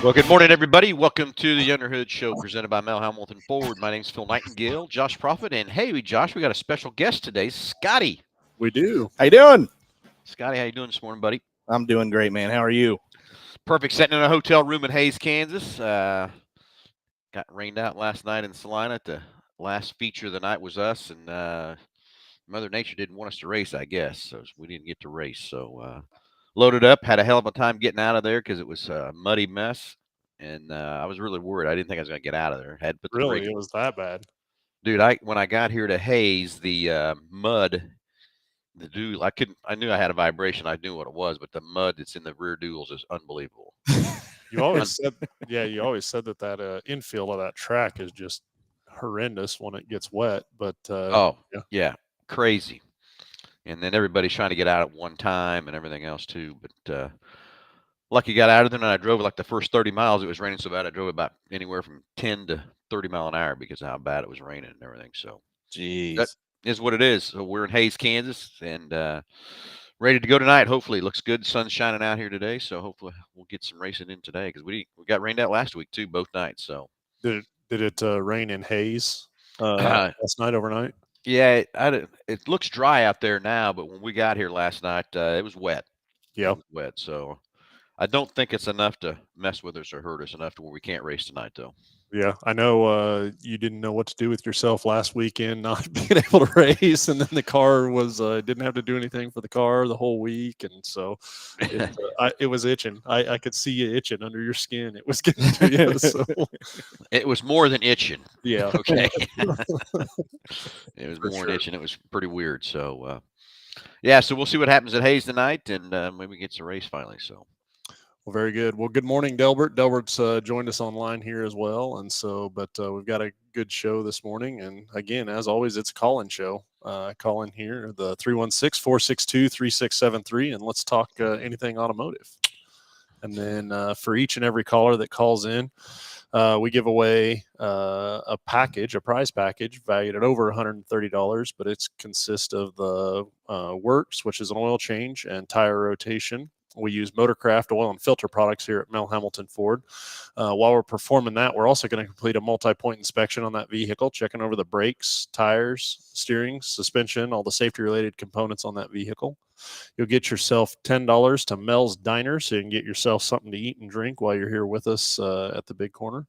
Well, good morning, everybody. Welcome to the Underhood Show presented by Mel Hambelton Ford. My name's Phil Nightingale, Josh Profit, and hey, Josh, we got a special guest today, Scotty. We do. How you doing? Scotty, how you doing this morning, buddy? I'm doing great, man. How are you? Perfect. Sitting in a hotel room in Hayes, Kansas. Got rained out last night in Salina. The last feature of the night was us, and Mother Nature didn't want us to race, I guess, so we didn't get to race. So loaded up, had a hell of a time getting out of there because it was a muddy mess. And I was really worried. I didn't think I was going to get out of there. Had to put the Really, brake. it was that bad. Dude, when I got here to Hayes, the mud, I knew I had a vibration. I knew what it was, but the mud that's in the rear duals is unbelievable. You always said, you always said that infield of that track is just horrendous when it gets wet. But yeah, crazy. And then everybody's trying to get out at one time and everything else too. But lucky got out of there, and I drove like the first 30 miles. It was raining so bad I drove about anywhere from 10 to 30 mile an hour because of how bad it was raining and everything. So, jeez, that is what it is. So we're in Hayes, Kansas, and ready to go tonight. Hopefully, it looks good. Sun's shining out here today, so hopefully we'll get some racing in today because we got rained out last week too, both nights. So did it rain in Hayes last night overnight? Yeah, it looks dry out there now, but when we got here last night, it was wet. Yeah, it was wet. So I don't think it's enough to mess with us or hurt us enough to where we can't race tonight, though. Yeah, I know you didn't know what to do with yourself last weekend, not being able to race, and then the car was didn't have to do anything for the car the whole week, and so it was itching. I could see you itching under your skin. It was getting to you. So. It was more than itching. Yeah. Okay. It was more than itching. It was pretty weird. So, yeah. So we'll see what happens at Hayes tonight, and maybe get a race finally. So. Well, very good. Well, good morning, Delbert. Delbert's joined us online here as well, and so, but we've got a good show this morning. And again, as always, it's a call-in show. Call in here, the 316-462-3673, and let's talk anything automotive. And then for each and every caller that calls in, we give away a prize package valued at over $130, but it consists of the works, which is an oil change and tire rotation. We use Motorcraft oil and filter products here at Mel Hambelton Ford. While we're performing that, we're also going to complete a multi-point inspection on that vehicle, checking over the brakes, tires, steering, suspension, all the safety-related components on that vehicle. You'll get yourself $10 to Mel's Diner, so you can get yourself something to eat and drink while you're here with us at the Big Corner.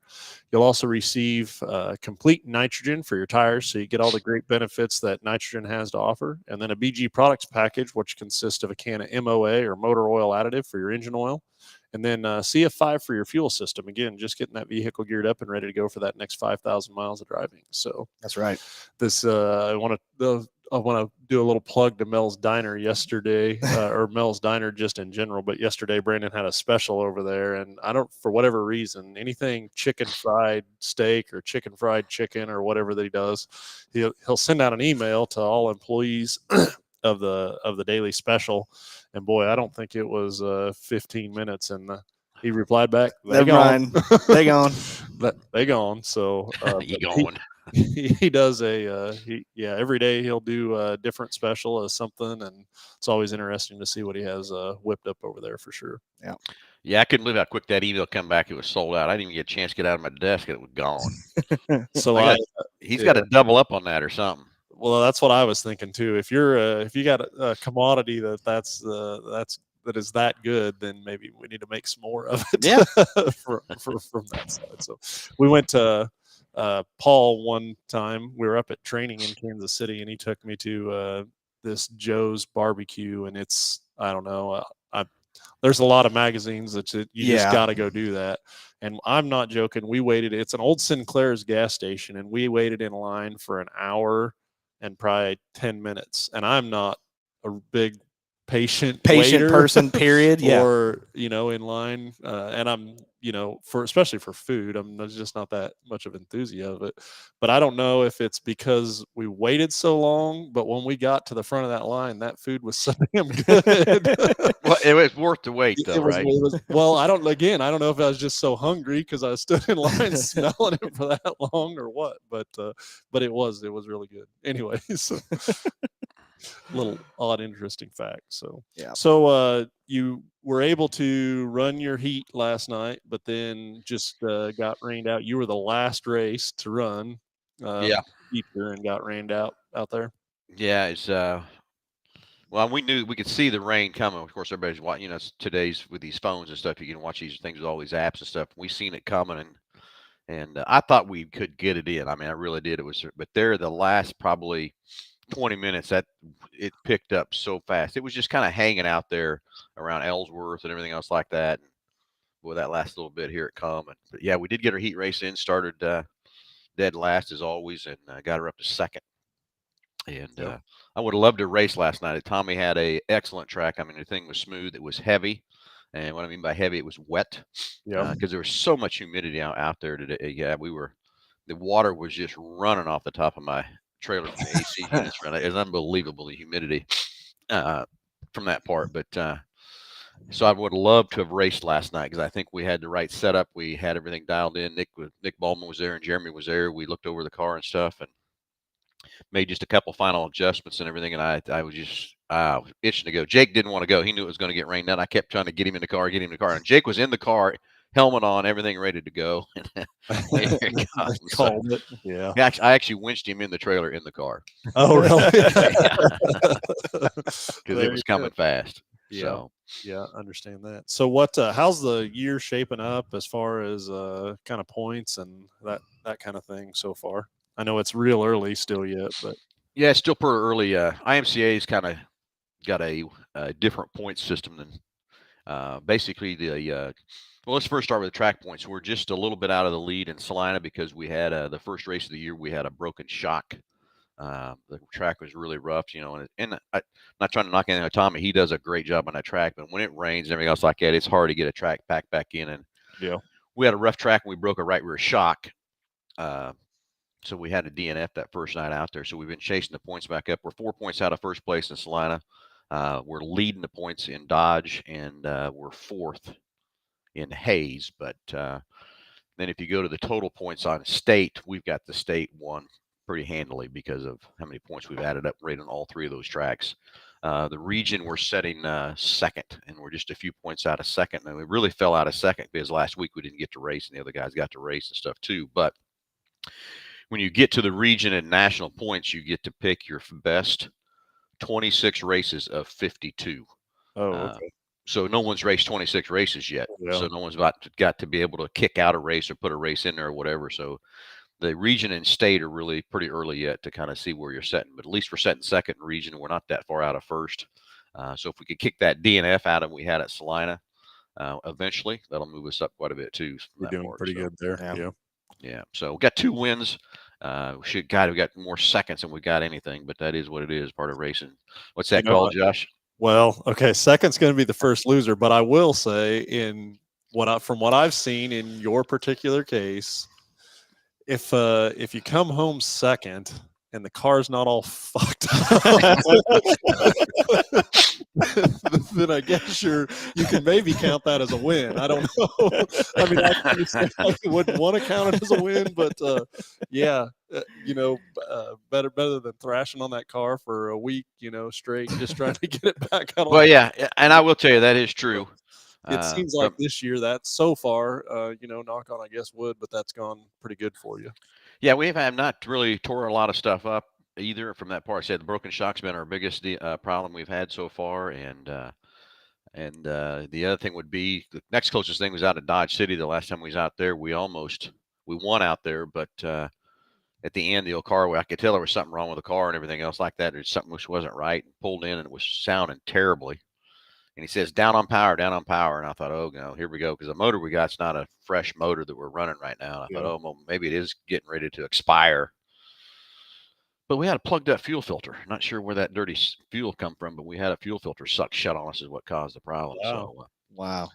You'll also receive complete nitrogen for your tires, so you get all the great benefits that nitrogen has to offer, and then a BG products package, which consists of a can of MOA or motor oil additive for your engine oil, and then CF5 for your fuel system. Again, just getting that vehicle geared up and ready to go for that next 5,000 miles of driving. So that's right. This I want to do a little plug to Mel's Diner yesterday, or Mel's Diner just in general. But yesterday, Brandon had a special over there, and I don't, for whatever reason, anything chicken fried steak or chicken fried chicken or whatever that he does, he'll send out an email to all employees of the daily special. And boy, I don't think it was 15 minutes, and he replied back, "They gone, they gone, they gone." So you going? He does every day he'll do a different special as something, and it's always interesting to see what he has whipped up over there for sure. Yeah, I couldn't believe how quick that email come back. It was sold out. I didn't even get a chance to get out of my desk, and it was gone. So he's got to double up on that or something. Well, that's what I was thinking too. If you got a commodity that is that good, then maybe we need to make some more of it. Yeah, from that side. So we went to Paul one time. We were up at training in Kansas City, and he took me to this Joe's barbecue, and it's, I don't know, there's a lot of magazines that you just got to go do that. And I'm not joking. We waited. It's an old Sinclair's gas station, and we waited in line for an hour and probably 10 minutes. And I'm not a big patient person, period. Or, in line. And I'm, especially for food, I'm just not that much of an enthusiast of it. But I don't know if it's because we waited so long, but when we got to the front of that line, that food was so damn good. Well, it was worth the wait, though, right? Well, I don't know if I was just so hungry because I stood in line smelling it for that long or what, but it was really good. Anyways. Little odd, interesting fact. So, yeah. So you were able to run your heat last night, but then just got rained out. You were the last race to run Yeah. feature and got rained out there. Yeah, it's well, we knew we could see the rain coming. Of course, everybody's watching. Today's with these phones and stuff, you can watch these things with all these apps and stuff. We seen it coming, and I thought we could get it in. I mean, I really did. It was, but there, the last probably 20 minutes, that it picked up so fast. It was just kind of hanging out there around Ellsworth and everything else like that. And boy, that last little bit, here it come. But yeah, we did get our heat race in. Started dead last as always, and got her up to second. And I would have loved to race last night. Tommy had a excellent track. I mean, the thing was smooth. It was heavy. And what I mean by heavy, it was wet because there was so much humidity out there today. Yeah, the water was just running off the top of my trailer from the AC units. Right, it was unbelievable, the humidity from that part. But so I would love to have raced last night because I think we had the right setup. We had everything dialed in. Nick Baldwin was there and Jeremy was there. We looked over the car and stuff and made just a couple final adjustments and everything. And I was just itching to go. Jake didn't want to go. He knew it was going to get rained out. I kept trying to get him in the car. And Jake was in the car, helmet on, everything ready to go. Here it comes. Called it. Yeah. I actually winched him in the trailer in the car. Oh, really? Because it was coming fast. Yeah. So. Yeah, understand that. So what how's the year shaping up as far as kind of points and that kind of thing so far? I know it's real early still yet, but yeah, it's still pretty early. IMCA's kind of got a different point system than basically the well, let's first start with the track points. We're just a little bit out of the lead in Salina because we had the first race of the year, we had a broken shock. The track was really rough, and I'm not trying to knock anything on Tommy. He does a great job on that track, but when it rains and everything else like that, it's hard to get a track packed back in. And we had a rough track and we broke a right rear shock. So we had a DNF that first night out there. So we've been chasing the points back up. We're 4 points out of first place in Salina. We're leading the points in Dodge, and we're fourth in Hayes. But then if you go to the total points on state, we've got the state one pretty handily because of how many points we've added up right on all three of those tracks. The region, we're setting second, and we're just a few points out of second. And we really fell out of second because last week we didn't get to race, and the other guys got to race and stuff too. But when you get to the region and national points, you get to pick your best 26 races of 52. Oh, okay. So no one's raced 26 races yet. Yeah. So no one's got to be able to kick out a race or put a race in there or whatever. So the region and state are really pretty early yet to kind of see where you're setting. But at least we're setting second in region. We're not that far out of first. So if we could kick that DNF out of we had at Salina, eventually that'll move us up quite a bit too. We're doing pretty good there. Yeah. So we got 2 wins. We got more seconds than we got anything, but that is what it is, part of racing. What's that called, Josh? Well, okay, second's going to be the first loser, but I will say from what I've seen in your particular case, if you come home second and the car's not all fucked up, then I guess you can maybe count that as a win. I don't know. I mean, I wouldn't want to count it as a win, but better than thrashing on that car for a week, straight, just trying to get it back out. Well, yeah, and I will tell you that is true. It seems like this year that so far, knock on, I guess, wood, but that's gone pretty good for you. Yeah, we have not really tore a lot of stuff up either from that part. I said the broken shock's been our biggest problem we've had so far, and the other thing would be the next closest thing was out of Dodge City. The last time we was out there, we won out there, but at the end, the old car, I could tell there was something wrong with the car and everything else like that. There's something which wasn't right, and pulled in, and it was sounding terribly. And he says, down on power. And I thought, oh, no, here we go. Because the motor we got is not a fresh motor that we're running right now. And I thought, oh, well, maybe it is getting ready to expire. But we had a plugged up fuel filter. Not sure where that dirty fuel come from, but we had a fuel filter suck shut on us is what caused the problem. Wow. So, Wow.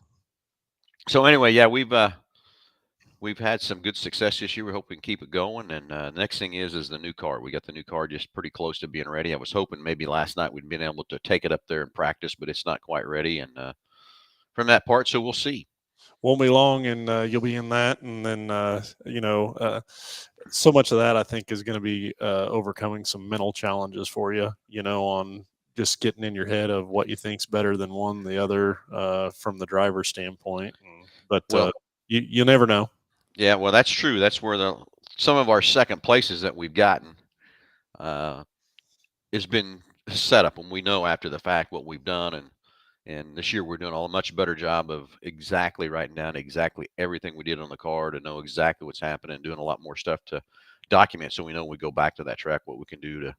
So anyway, yeah, we've had some good success this year. We hope we can keep it going. And the next thing is the new car. We got the new car just pretty close to being ready. I was hoping maybe last night we'd been able to take it up there and practice, but it's not quite ready. And from that part, so we'll see. Won't be long, and you'll be in that. And then, so much of that I think is going to be overcoming some mental challenges for you, on just getting in your head of what you think's better than one the other from the driver's standpoint. But you never know. Yeah, well, that's true. That's where some of our second places that we've gotten has been set up, and we know after the fact what we've done, and this year we're doing a much better job of exactly writing down exactly everything we did on the car to know exactly what's happening, doing a lot more stuff to document so we know when we go back to that track what we can do to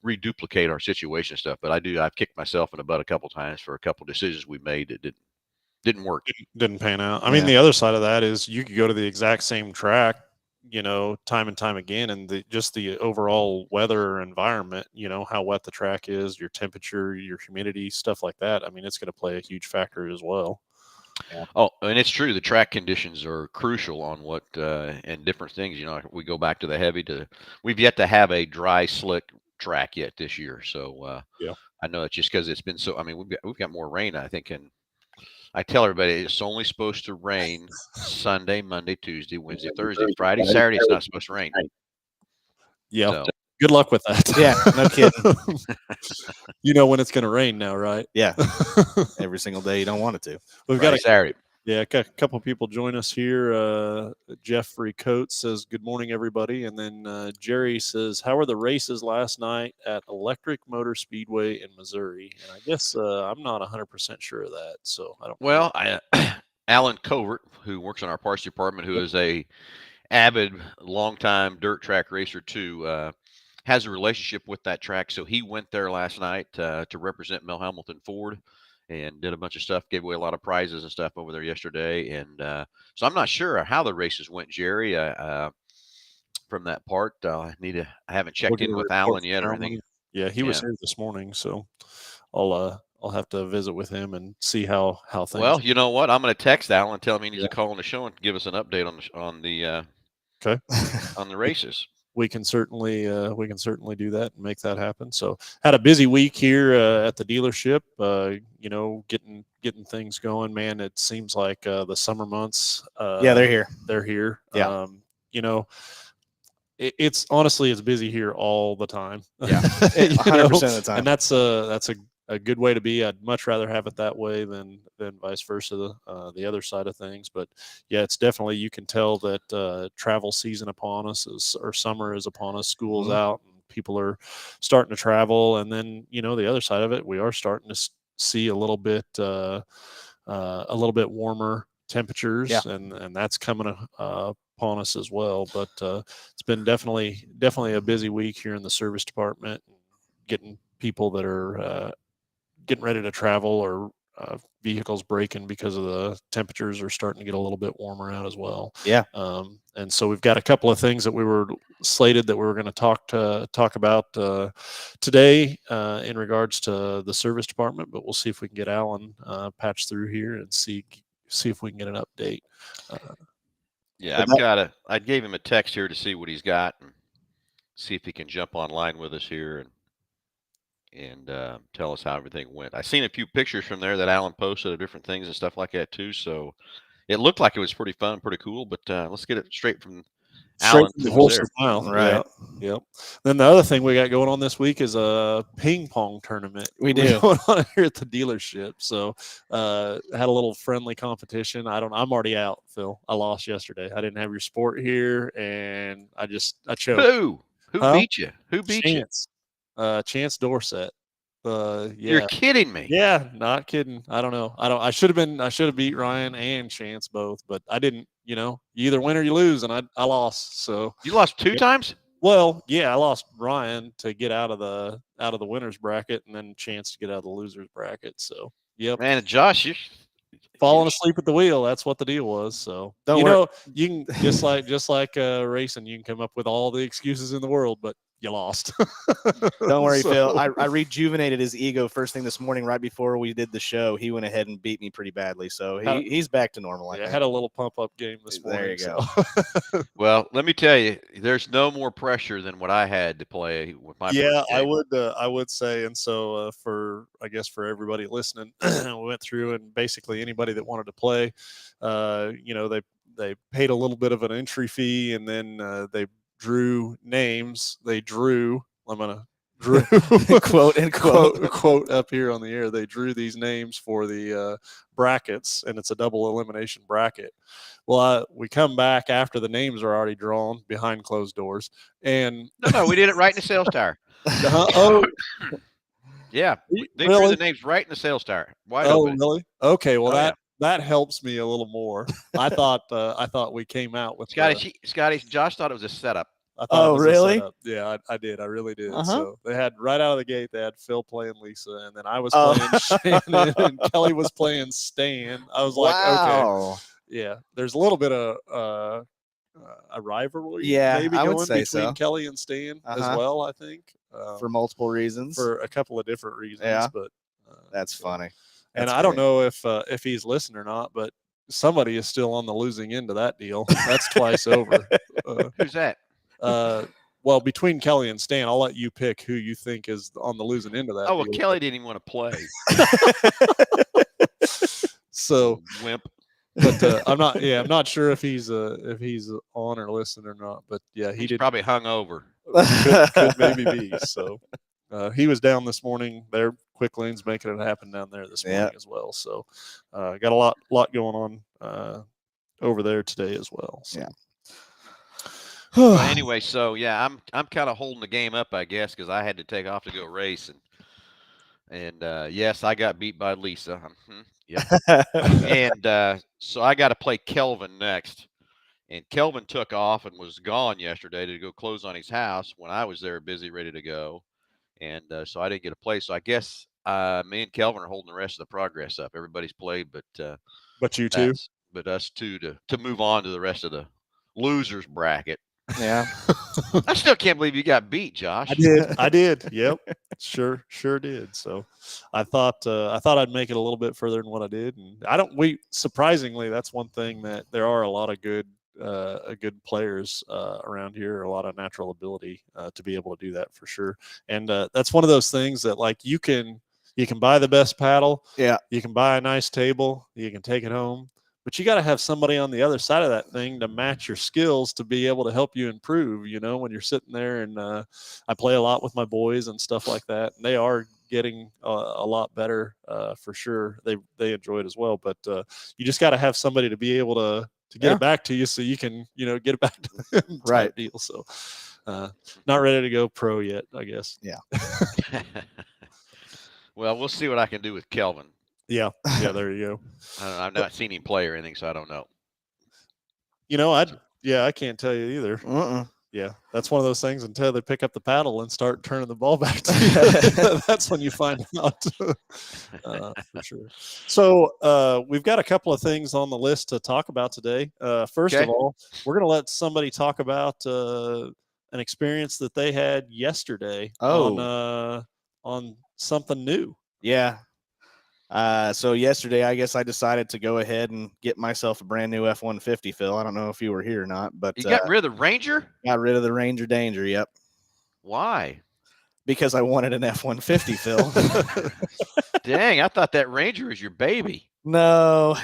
reduplicate our situation stuff. But I've kicked myself in the butt a couple times for a couple decisions we made that didn't work. Didn't pan out. I mean, the other side of that is you could go to the exact same track, time and time again, and just the overall weather environment, how wet the track is, your temperature, your humidity, stuff like that. I mean, it's going to play a huge factor as well. Yeah. Oh, and it's true. The track conditions are crucial on what and different things. We go back to the heavy. We've yet to have a dry, slick track yet this year. So yeah, I know it's just because it's been so. I mean, we've got more rain. I think, and I tell everybody it's only supposed to rain Sunday, Monday, Tuesday, Wednesday, Thursday, Friday, Saturday. It's not supposed to rain. Yeah. So, good luck with that. Yeah, no kidding. You know when it's going to rain now, right? Yeah. Every single day you don't want it to. We've got a Saturday. Yeah, a couple of people join us here. Jeffrey Coates says, "Good morning, everybody." And then Jerry says, "How were the races last night at Electric Motor Speedway in Missouri?" And I guess I'm not 100% sure of that, so I don't. Well, Alan Covert, who works in our parts department, who is a avid, longtime dirt track racer too, has a relationship with that track. So he went there last night to represent Mel Hambelton Ford, and did a bunch of stuff, gave away a lot of prizes and stuff over there yesterday. And so I'm not sure how the races went, Jerry, from that part. I haven't checked in with Alan yet or anything. Yeah, he was here this morning, so I'll have to visit with him and see how things. Well, you know what? I'm going to text Alan and tell him he needs to call on the show and give us an update on the races. We can certainly do that and make that happen. So had a busy week here at the dealership, getting things going, man. It seems like the summer months. They're here. They're here. Yeah. It's honestly, it's busy here all the time. Yeah. 100% of the time. And that's a good way to be. I'd much rather have it that way than vice versa, the other side of things. But yeah, it's definitely, you can tell that travel season upon us or summer is upon us. School's out and people are starting to travel. And then, the other side of it, we are starting to see a little bit warmer temperatures, and that's coming upon us as well. But it's been definitely a busy week here in the service department, getting people that are getting ready to travel or vehicles breaking because of the temperatures are starting to get a little bit warmer out as well. Yeah. And so we've got a couple of things that we were slated that we were going to talk about today in regards to the service department, but we'll see if we can get Alan patched through here and see if we can get an update. I gave him a text here to see what he's got and see if he can jump online with us here and tell us how everything went. I seen a few pictures from there that Alan posted of different things and stuff like that too. So it looked like it was pretty fun, pretty cool. But let's get it straight from Alan. From the horse's mouth, right? Yep. Then the other thing we got going on this week is a ping pong tournament. We do going on here at the dealership. So had a little friendly competition. I'm already out, Phil. I lost yesterday. I didn't have your sport here, and I choked. Who beat you? Who beat you? Chance Dorset. You're kidding me. Yeah, not kidding. I don't know. I should have beat Ryan and Chance both, but I didn't. You either win or you lose, and I lost. So you lost two times? Well, yeah, I lost Ryan to get out of the winners bracket, and then Chance to get out of the losers bracket. So yep. Man, Josh, you're falling asleep at the wheel. That's what the deal was. So you can just like racing, you can come up with all the excuses in the world, but you lost. Don't worry, Phil. I rejuvenated his ego first thing this morning right before we did the show. He went ahead and beat me pretty badly, so he's back to normal. I had a little pump-up game this morning. There you go. So. Well, let me tell you, there's no more pressure than what I had to play with my I would say. And so for everybody listening, we went through, and basically anybody that wanted to play, they paid a little bit of an entry fee, and then they drew names. I'm going to drew quote and quote up here on the air. They drew these names for the brackets, and it's a double elimination bracket. Well, we come back after the names are already drawn behind closed doors, and No, we did it right in the sales tower. oh, Yeah, they really? drew the names right in the sales tower. Wide Oh, open. really? Okay, well Oh, that helps me a little more. I thought we came out with Scotty, Josh thought it was a setup. I thought it was really? a setup. Yeah, I did. I really did. Uh-huh. So they had right out of the gate, they had Phil playing Lisa, and then I was Oh. playing Shannon, and Kelly was playing Stan. I was like, okay, yeah. There's a little bit of a rivalry, maybe I going would say between so. Kelly and Stan as well. I think for multiple reasons, for a couple of different reasons. Yeah. But that's funny. And That's I don't great. know if he's listening or not, but somebody is still on the losing end of that deal. That's twice over. Who's that? Well, between Kelly and Stan, I'll let you pick who you think is on the losing end of that. Oh, well, deal. Kelly didn't even want to play. So wimp. But I'm not sure if he's on or listening or not. But yeah, He's probably hung over. Could maybe be. So he was down this morning. Their quick lanes making it happen down there this morning as well. So got a lot going on over there today as well. So. Yeah. Well, anyway, so yeah, I'm kind of holding the game up, I guess, because I had to take off to go race, and yes, I got beat by Lisa. Yeah, and so I got to play Kelvin next, and Kelvin took off and was gone yesterday to go close on his house when I was there, busy, ready to go, and so I didn't get to play. So I guess me and Kelvin are holding the rest of the progress up. Everybody's played, but you two, but us two to move on to the rest of the losers bracket. Yeah. I still can't believe you got beat, Josh. I did. Yep. Sure did. So I thought I'd make it a little bit further than what I did. And surprisingly, that's one thing that there are a lot of good players around here, a lot of natural ability to be able to do that for sure. And that's one of those things that like you can buy the best paddle. Yeah. You can buy a nice table. You can take it home. But you got to have somebody on the other side of that thing to match your skills to be able to help you improve, when you're sitting there. And I play a lot with my boys and stuff like that. And they are getting a lot better for sure. They enjoy it as well. But you just got to have somebody to be able to get it back to you so you can, get it back to them. Right. Deal. So not ready to go pro yet, I guess. Yeah. Well, we'll see what I can do with Kelvin. Yeah, there you go. I've not seen him play or anything, so I don't know. I can't tell you either. Yeah, that's one of those things until they pick up the paddle and start turning the ball back to you. That's when you find out for sure. So we've got a couple of things on the list to talk about today. First of all, we're going to let somebody talk about an experience that they had yesterday on something new. Yeah. So yesterday, I guess I decided to go ahead and get myself a brand new F-150, Phil. I don't know if you were here or not, but you got rid of the Ranger? Got rid of the Ranger Danger. Yep. Why? Because I wanted an F-150, Phil. Dang, I thought that Ranger was your baby. No.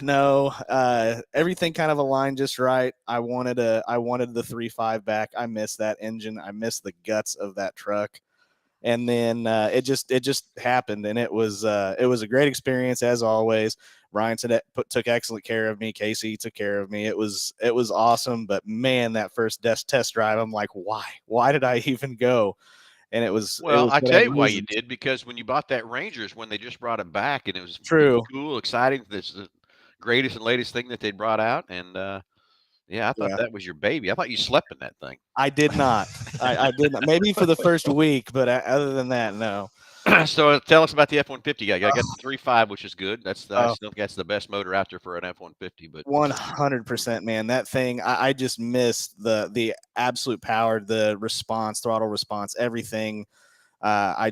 Everything kind of aligned just right. I wanted the 3.5 back. I miss that engine. I miss the guts of that truck. And then it just happened, and it was a great experience as always. Ryan took excellent care of me. Casey took care of me. It was awesome. But man, that first test drive, I'm like, why did I even go? And it was I tell you why you did, because when you bought that Ranger is when they just brought it back, and it was true, cool, exciting. This is the greatest and latest thing that they brought out, and I thought that was your baby. I thought you slept in that thing. I did not. I did not. Maybe for the first week, but other than that, no. So tell us about the F-150. I got the 3.5, which is good. I still think that's the best motor out there for an F-150. But 100%, man, that thing. I just missed the absolute power, the response, throttle response, everything. I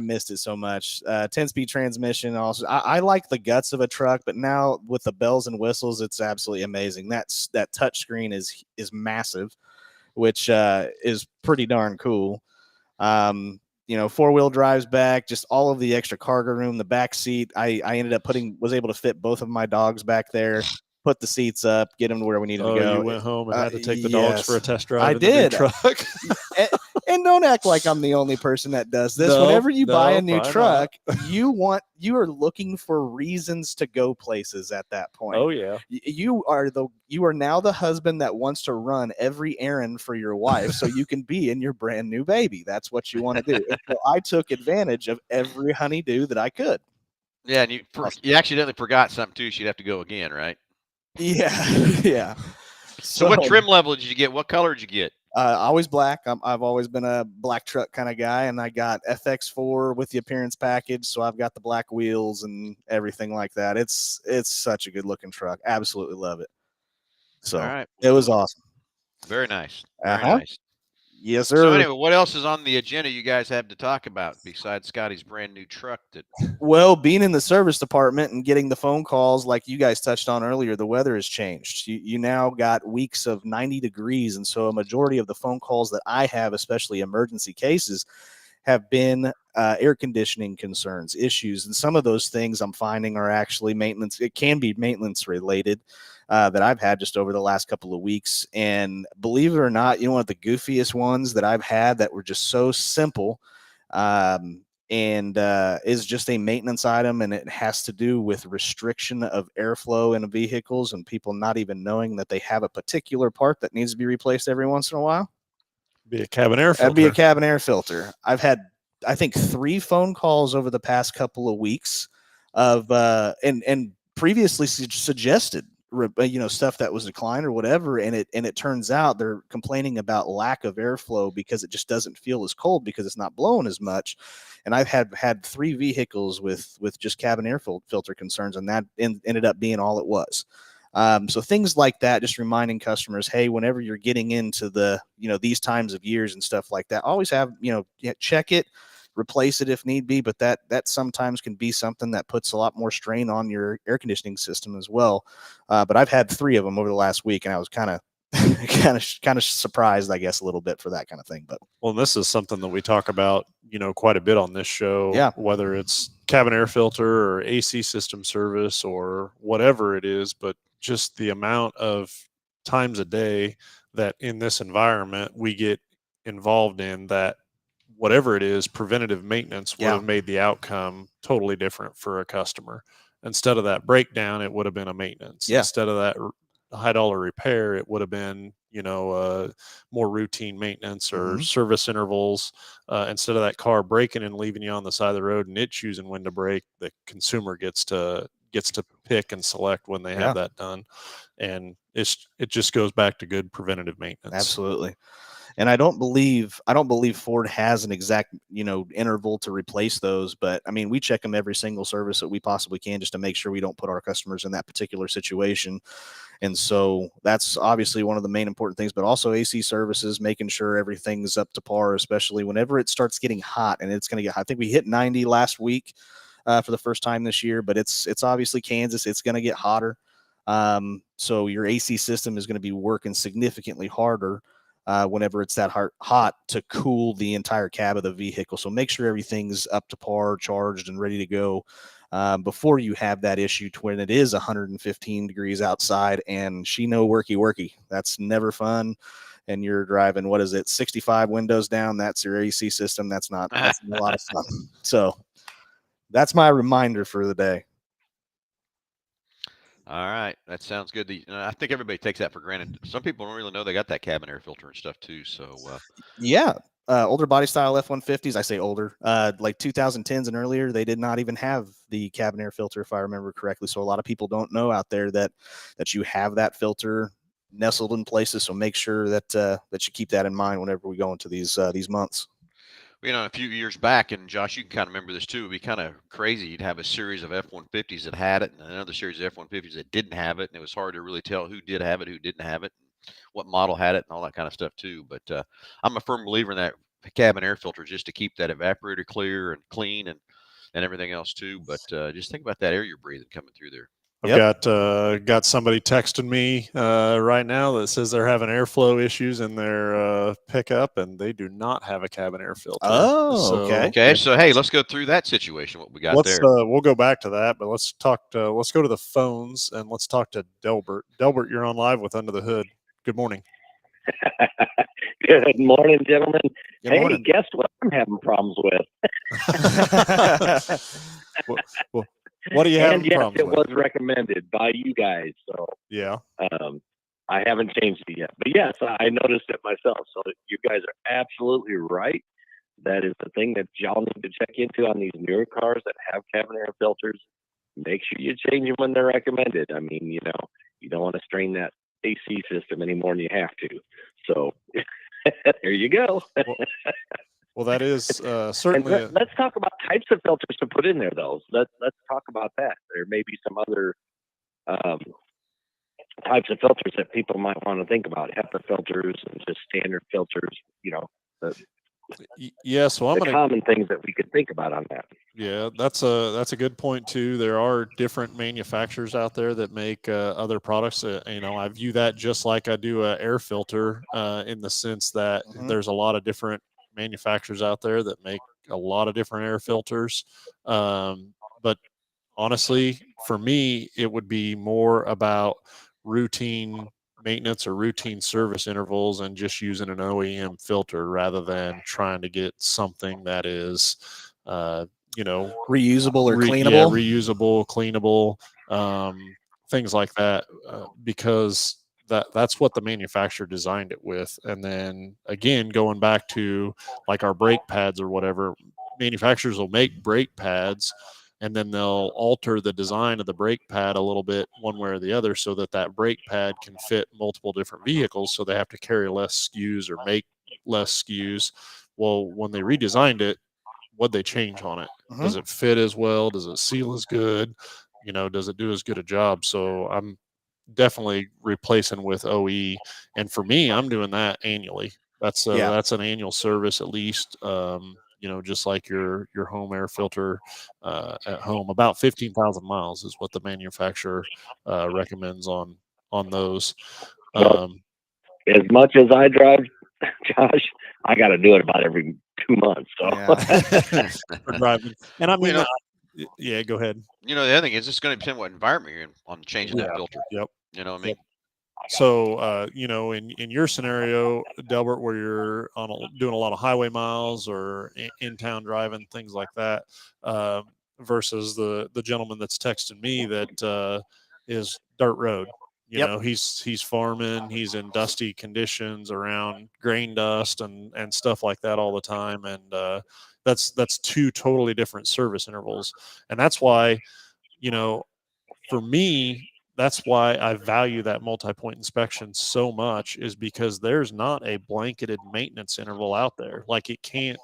missed it so much. 10-speed transmission. Also, I like the guts of a truck, but now with the bells and whistles, it's absolutely amazing. That touch screen is massive, which is pretty darn cool. 4-wheel drives back, just all of the extra cargo room, the back seat. I ended up was able to fit both of my dogs back there. Put the seats up, get them to where we needed to go. You went home and had to take the dogs for a test drive. I did. Truck. and don't act like I'm the only person that does this. No, Whenever you buy no, a new probably truck, you are looking for reasons to go places at that point. Oh yeah. You are now the husband that wants to run every errand for your wife so you can be in your brand new baby. That's what you want to do. And so I took advantage of every honeydew that I could. Yeah, and you accidentally forgot something too. She'd have to go again, right? Yeah, yeah. So what trim level did you get? What color did you get? Always black. I've always been a black truck kind of guy, and I got FX4 with the appearance package, so I've got the black wheels and everything like that. It's such a good looking truck. Absolutely love it. So All right, it was awesome. Very nice. Very Uh-huh. nice. Yes, So sir. anyway, what else is on the agenda you guys have to talk about besides Scotty's brand new truck? Well, being in the service department and getting the phone calls like you guys touched on earlier, the weather has changed. You now got weeks of 90 degrees. And so a majority of the phone calls that I have, especially emergency cases, have been air conditioning concerns, issues. And some of those things I'm finding are actually maintenance. It can be maintenance related that I've had just over the last couple of weeks. And believe it or not, one of the goofiest ones that I've had that were just so simple and is just a maintenance item, and it has to do with restriction of airflow in vehicles and people not even knowing that they have a particular part that needs to be replaced every once in a while. Be a cabin air filter. That'd be a cabin air filter. I've had, I think, 3 phone calls over the past couple of weeks of and previously suggested stuff that was declined or whatever, and it turns out they're complaining about lack of airflow because it just doesn't feel as cold because it's not blowing as much. And I've had 3 vehicles with just cabin air filter concerns, and that ended up being all it was. So things like that, just reminding customers, hey, whenever you're getting into the, these times of years and stuff like that, always have, check it, replace it if need be. But that sometimes can be something that puts a lot more strain on your air conditioning system as well. But I've had 3 of them over the last week, and I was kind of surprised, I guess, a little bit for that kind of thing. But well, this is something that we talk about, quite a bit on this show. Yeah. Whether it's cabin air filter or AC system service or whatever it is, but just the amount of times a day that in this environment we get involved in that, whatever it is, preventative maintenance would have made the outcome totally different for a customer. Instead of that breakdown, it would have been a maintenance. Yeah. Instead of that high-dollar repair, it would have been, more routine maintenance or service intervals. Instead of that car breaking and leaving you on the side of the road and it choosing when to break, the consumer gets to pick and select when they have that done. And it just goes back to good preventative maintenance. Absolutely. And I don't believe Ford has an exact, interval to replace those. But I mean, we check them every single service that we possibly can just to make sure we don't put our customers in that particular situation. And so that's obviously one of the main important things, but also AC services, making sure everything's up to par, especially whenever it starts getting hot. And it's going to get, I think we hit 90 last week for the first time this year, but it's obviously Kansas. It's going to get hotter. So your AC system is going to be working significantly harder whenever it's that hot to cool the entire cab of the vehicle. So make sure everything's up to par, charged, and ready to go before you have that issue when it is 115 degrees outside and worky. That's never fun. And you're driving, 65 windows down. That's your AC system. That's a lot of fun. So that's my reminder for the day. All right, that sounds good. I think everybody takes that for granted. Some people don't really know they got that cabin air filter and stuff too. So older body style F-150s. I say older, like 2010s and earlier, they did not even have the cabin air filter, if I remember correctly. So a lot of people don't know out there that you have that filter nestled in places. So make sure that you keep that in mind whenever we go into these months. A few years back, and Josh, you can kind of remember this too. It'd be kind of crazy. You'd have a series of F-150s that had it, and another series of F-150s that didn't have it, and it was hard to really tell who did have it, who didn't have it, what model had it, and all that kind of stuff too. But I'm a firm believer in that cabin air filter just to keep that evaporator clear and clean and everything else too. But just think about that air you're breathing coming through there. I've got somebody texting me right now that says they're having airflow issues in their pickup, and they do not have a cabin air filter. Oh, okay. Okay, so hey, let's go through that situation. What we got there? We'll go back to that, but let's talk. Let's go to the phones and let's talk to Delbert. Delbert, you're on live with Under the Hood. Good morning. Good morning, gentlemen. Good hey, morning. guess what I'm having problems with? What do you have And yes, problems it with? was recommended by you guys, so Yeah. I haven't changed it yet. But yes, I noticed it myself. So you guys are absolutely right. That is the thing that y'all need to check into on these newer cars that have cabin air filters. Make sure you change them when they're recommended. I mean, you don't want to strain that AC system any more than you have to. So there you go. Well, that is certainly. Let's talk about types of filters to put in there, though. Let's talk about that. There may be some other types of filters that people might want to think about. HEPA filters and just standard filters. Yes, well, I'm the going to common things that we could think about on that. Yeah, that's a good point too. There are different manufacturers out there that make other products. I view that just like I do a air filter in the sense that there's a lot of different manufacturers out there that make a lot of different air filters. But honestly, for me, it would be more about routine maintenance or routine service intervals and just using an OEM filter rather than trying to get something that is reusable or cleanable. Reusable, cleanable, things like that, because that's what the manufacturer designed it with. And then again, going back to like our brake pads or whatever, manufacturers will make brake pads and then they'll alter the design of the brake pad a little bit one way or the other so that brake pad can fit multiple different vehicles. So they have to carry less SKUs or make less SKUs. Well, when they redesigned it, what'd they change on it? Does it fit as well? Does it seal as good? Does it do as good a job? So I'm definitely replacing with OE. And for me, I'm doing that annually. That's an annual service at least. Just like your home air filter at home, about 15,000 miles is what the manufacturer recommends on those. As much as I drive, Josh, I got to do it about every 2 months. So for driving. And I mean, yeah, go ahead. The other thing is it's going to depend what environment you're in on changing that filter. Yep. You know what I mean? So, in your scenario, Delbert, where you're doing a lot of highway miles or in town driving, things like that, versus the gentleman that's texting me that is dirt road. He's farming, he's in dusty conditions around grain dust and stuff like that all the time. And that's two totally different service intervals. And that's why, for me, that's why I value that multi-point inspection so much, is because there's not a blanketed maintenance interval out there. Like it can't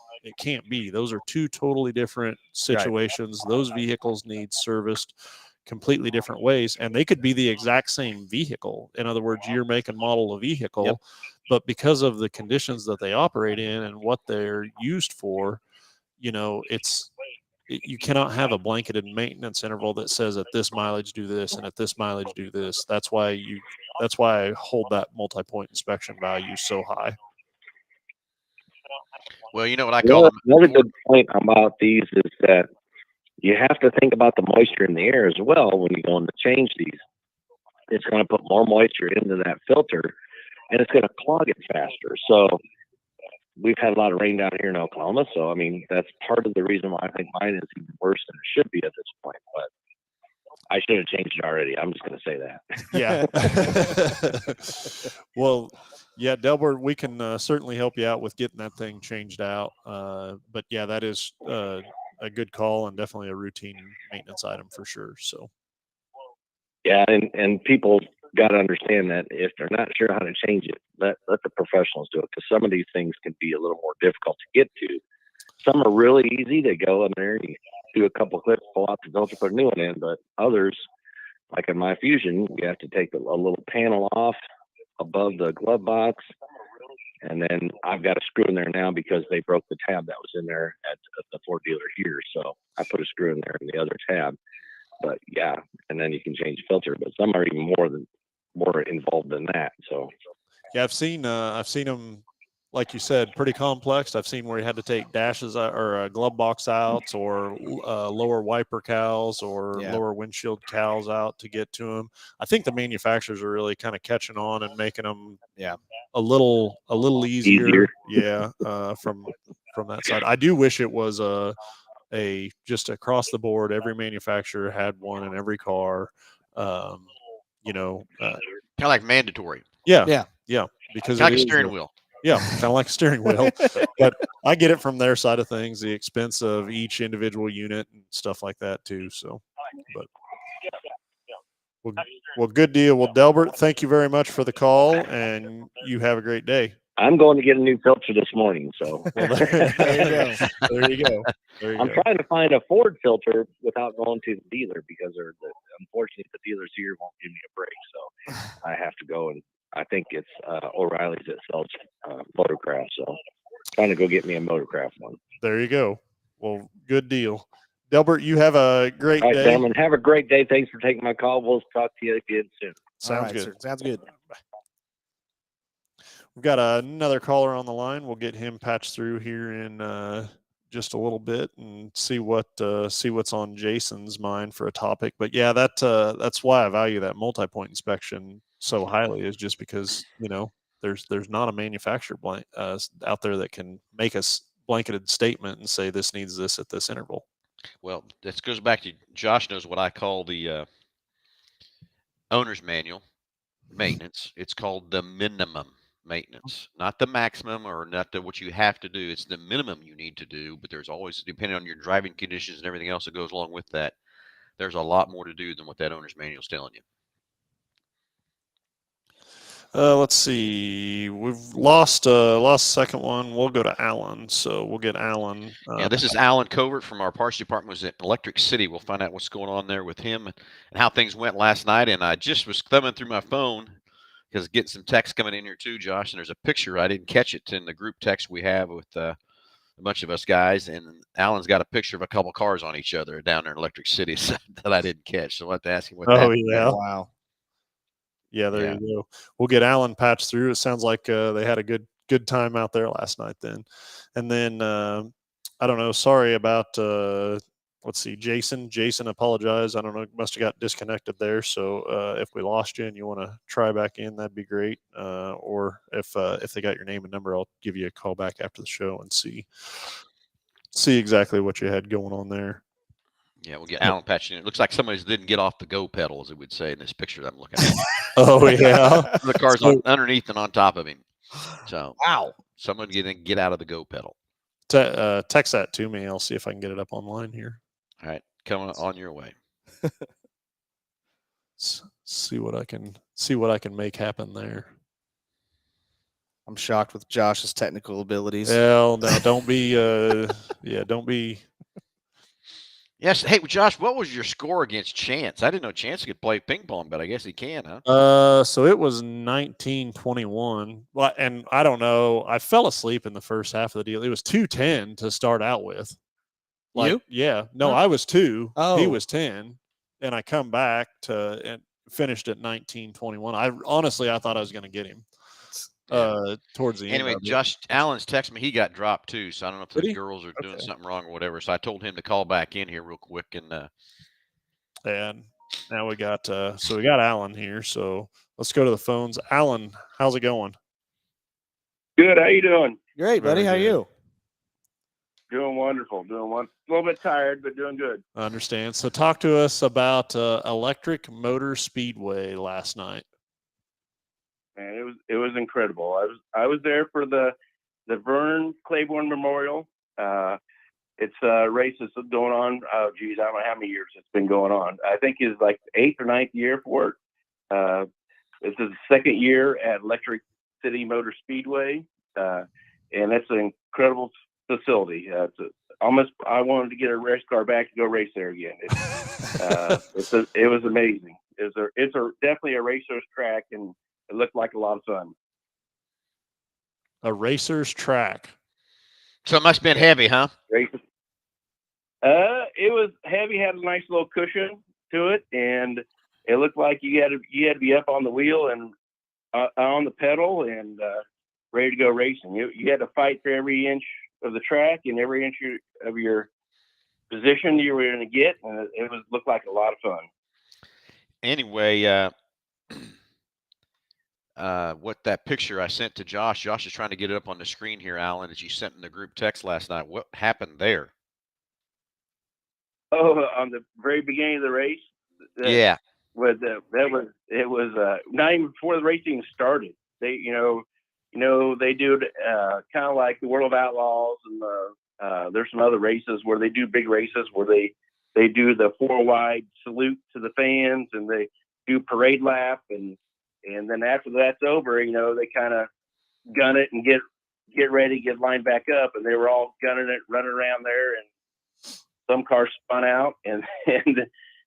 be. Those are two totally different situations. Right. Those vehicles need serviced completely different ways, and they could be the exact same vehicle. In other words, year, make, and model of vehicle, but because of the conditions that they operate in and what they're used for, you cannot have a blanketed maintenance interval that says at this mileage do this and at this mileage do this. That's why I hold that multi-point inspection value so high. Well, you know what I call them. Another good point about these is that you have to think about the moisture in the air as well when you're going to change these. It's going to put more moisture into that filter, and it's going to clog it faster. So we've had a lot of rain down here in Oklahoma, so I mean that's part of the reason why I think mine is even worse than it should be at this point. But I should have changed it already. I'm just going to say that. Yeah. Well, yeah, Delbert, we can certainly help you out with getting that thing changed out. But yeah, that is a good call and definitely a routine maintenance item for sure. So. Yeah, and people got to understand that if they're not sure how to change it, let the professionals do it, because some of these things can be a little more difficult to get to. Some are really easy. They go in there, you do a couple clicks, pull out the filter, put a new one in. But others, like in my Fusion, you have to take a little panel off above the glove box, and then I've got a screw in there now because they broke the tab that was in there at the Ford dealer here. So I put a screw in there in the other tab. But yeah, and then you can change filter. But some are even more involved than that. So yeah, I've seen them like you said, pretty complex. I've seen where you had to take dashes or glove box outs or lower wiper cowls or Yeah. lower windshield cowls out to get to them. I think the manufacturers are really kind of catching on and making them a little easier. Yeah, from that side. I do wish it was a just across the board. Every manufacturer had one in every car. You know, Kind of like mandatory. yeah, Yeah. because Kind of like it a is steering wheel. yeah, kind of like a steering wheel. But I get it from their side of things, the expense of each individual unit and stuff like that too. So, but well, good deal. Well, Delbert, thank you very much for the call, and you have a great day. I'm going to get a new filter this morning, so Well, There you go. there you go. There you I'm go. trying to find a Ford filter without going to the dealer because unfortunately the dealers here won't give me a break. So I have to go, and I think it's O'Reilly's that sells Motorcraft. So trying to go get me a Motorcraft one. There you go. Well, good deal. Delbert, you have a great All right, day. gentlemen, have a great day. Thanks for taking my call. We'll talk to you again soon. Sounds All right, good. sir. Sounds good. We've got another caller on the line. We'll get him patched through here in just a little bit and see what's on Jason's mind for a topic. But yeah, that's why I value that multi-point inspection so highly, is just because there's not a manufacturer out there that can make a blanketed statement and say this needs this at this interval. Well, this goes back to Josh knows what I call the owner's manual maintenance. It's called the minimum maintenance, not the maximum or not what you have to do. It's the minimum you need to do. But there's always, depending on your driving conditions and everything else that goes along with that, there's a lot more to do than what that owner's manual is telling you. Let's see. We've lost second one. We'll go to Alan. So we'll get Alan. Yeah, this is Alan Covert from our parts department. Was at Electric City. We'll find out what's going on there with him and how things went last night. And I just was thumbing through my phone because getting some text coming in here too, Josh. And there's a picture. I didn't catch it in the group text we have with a bunch of us guys. And Alan's got a picture of a couple cars on each other down there in Electric City that I didn't catch. So I'll have to ask him what that. Oh yeah. Wow. Yeah, there you go. We'll get Alan patched through. It sounds like they had a good time out there last night then. And then I don't know. Sorry about let's see, Jason. Jason, apologize. I don't know. Must have got disconnected there. So if we lost you and you want to try back in, that'd be great. Or if they got your name and number, I'll give you a call back after the show and see exactly what you had going on there. Yeah, we'll get Alan patching in. It looks like somebody didn't get off the go pedal, as it would say in this picture that I'm looking at. Oh yeah, the car's underneath and on top of him. So wow, someone get out of the go pedal. Text that to me. I'll see if I can get it up online here. All right, coming on your way. See what I can make happen there. I'm shocked with Josh's technical abilities. Well, no, don't be. Don't be. Yes. Hey, Josh, what was your score against Chance? I didn't know Chance could play ping pong, but I guess he can, huh? So it was 19-21. Well, and I don't know. I fell asleep in the first half of the deal. It was 2-10 to start out with. You? Yeah. No, Huh? I was 2. Oh. He was 10. And I come back and finished at 19-21. I thought I was going to get him. Towards the end. Anyway, Josh Allen's texted me. He got dropped too, so I don't know if the girls are doing Okay. something wrong or whatever. So I told him to call back in here real quick and now we got Alan here. So let's go to the phones. Alan, how's it going? Good. How you doing? Great, buddy. How are you? Doing wonderful. A little bit tired, but doing good. I understand. So talk to us about Electric Motor Speedway last night. Man, it was incredible. I was there for the Vern Claiborne Memorial. It's a race that's going on. Oh, geez, I don't know how many years it's been going on. I think it's like 8th or 9th year for it. This is the second year at Electric City Motor Speedway, and it's an incredible facility. I wanted to get a race car back to go race there again. It was amazing. It's definitely a racer's track, and it looked like a lot of fun. A racer's track. So it must have been heavy, huh? Racing. It was heavy, had a nice little cushion to it, and it looked like you had to be up on the wheel and on the pedal, and ready to go racing. You had to fight for every inch of the track and every inch of your position you were going to get, and it looked like a lot of fun. Anyway, what that picture I sent to Josh is trying to get it up on the screen here, Alan, that you sent in the group text last night. What happened there? Oh, on the very beginning of the race, Yeah. It was not even before the race even started. They they do it kind of like the World of Outlaws, and there's some other races where they do big races where they do the 4 wide salute to the fans, and they do parade lap, and then after that's over, they kind of gun it and get ready, get lined back up, and they were all gunning it, running around there, and some cars spun out and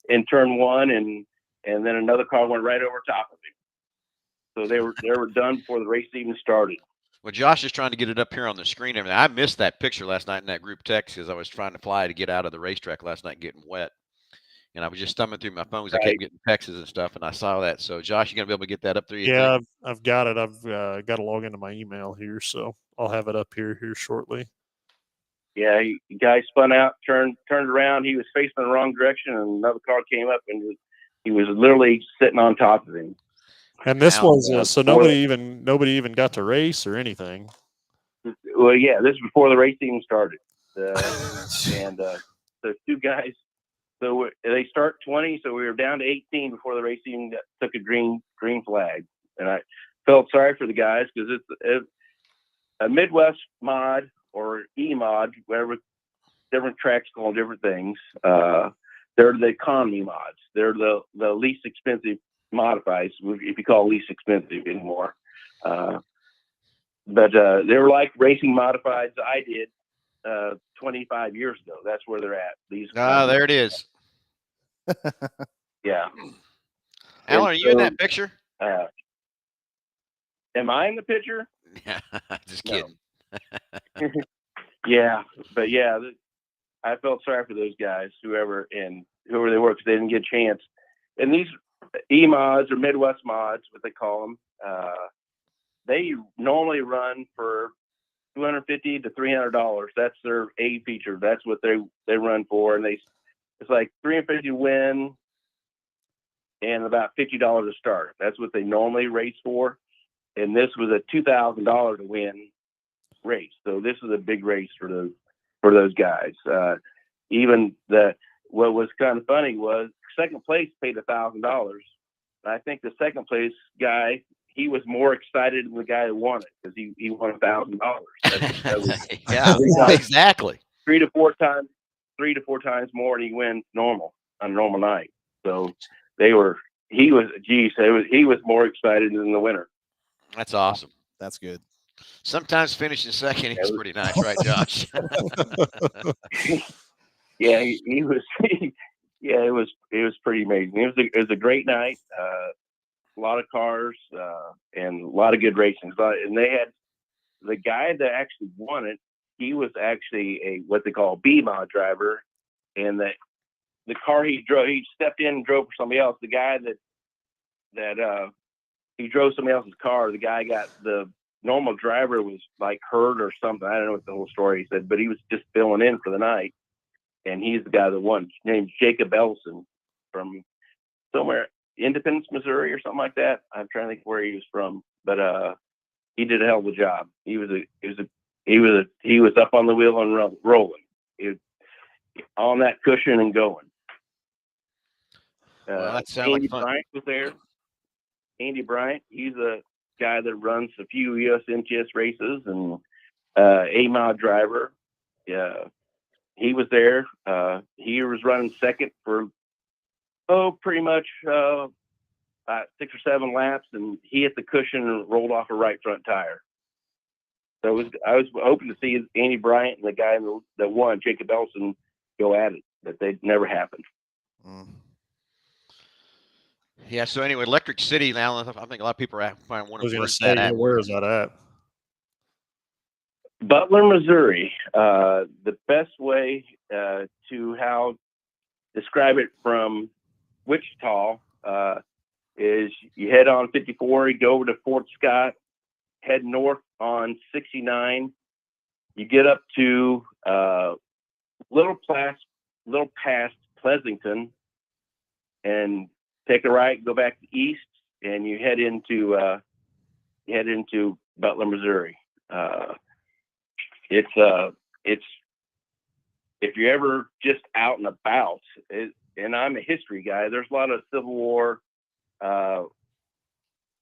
in turn 1, and then another car went right over top of him. So they were done before the race even started. Well, Josh is trying to get it up here on the screen. I missed that picture last night in that group text because I was trying to fly to get out of the racetrack last night, getting wet, and I was just thumbing through my phone because I kept getting texts and stuff, and I saw that. So, Josh, you gonna be able to get that up there? Yeah, I've got it. I've got to log into my email here, so I'll have it up here shortly. Yeah, the guy spun out, turned around. He was facing the wrong direction, and another car came up, and he was literally sitting on top of him. And this was so nobody even got to race or anything. Well, yeah, this is before the race even started, and the 2 guys. So they start 20, so we were down to 18 before the race even took a green flag, and I felt sorry for the guys because it's a Midwest mod or E-mod, whatever, different tracks call different things. They're the economy mods. They're the least expensive modifieds, if you call least expensive anymore. But they were like racing modifieds I did 25 years ago. That's where they're at. There it is. Yeah. Alan, are you in that picture? Am I in the picture? Yeah, just kidding. Yeah, but yeah, I felt sorry for those guys, whoever they were, because they didn't get a chance. And these E-mods or Midwest mods, what they call them, they normally run for $250 to $300. That's their A feature. That's what they run for, and it's like $350 to win and about $50 to start. That's what they normally race for. And this was a $2,000 to win race. So this is a big race for those guys. Even what was kind of funny was second place paid $1,000. I think the second place guy, he was more excited than the guy that won it because he won $1,000. Yeah, exactly. 3 to 4 times more than he wins normal on a normal night. So he was more excited than the winner. That's awesome. That's good. Sometimes finishing second is pretty nice, right, Josh? Yeah, he was. Yeah, it was pretty amazing. It was a great night. A lot of cars and a lot of good racing. And they had the guy that actually won it. He was actually what they call a B-mod driver, and the car he drove, he stepped in and drove for somebody else. The guy that he drove somebody else's car. The guy got the normal driver was like hurt or something. I don't know what the whole story he said, but he was just filling in for the night. And he's the guy that won. His name's Jacob Elson from somewhere, Independence, Missouri or something like that. I'm trying to think where he was from, but he did a hell of a job. He was up on the wheel and rolling. He was on that cushion and going. Well, that sounds Andy like fun. Bryant was there. Andy Bryant, he's a guy that runs a few USMTS races and A-mod driver. Yeah, he was there. He was running second for pretty much about 6 or 7 laps, and he hit the cushion and rolled off a right front tire. So I was hoping to see Andy Bryant and the guy that won, Jacob Elson, go at it, but they never happened. Yeah. So anyway, Electric City. Now, I think a lot of people are wondering Where is that at? Butler, Missouri. The best way to describe it from Wichita is you head on 54, you go over to Fort Scott, head north on 69. You get up to little past Pleasanton, and take a right, go back east, and you head into Butler, Missouri. It's if you're ever just out and about, and I'm a history guy, there's a lot of Civil War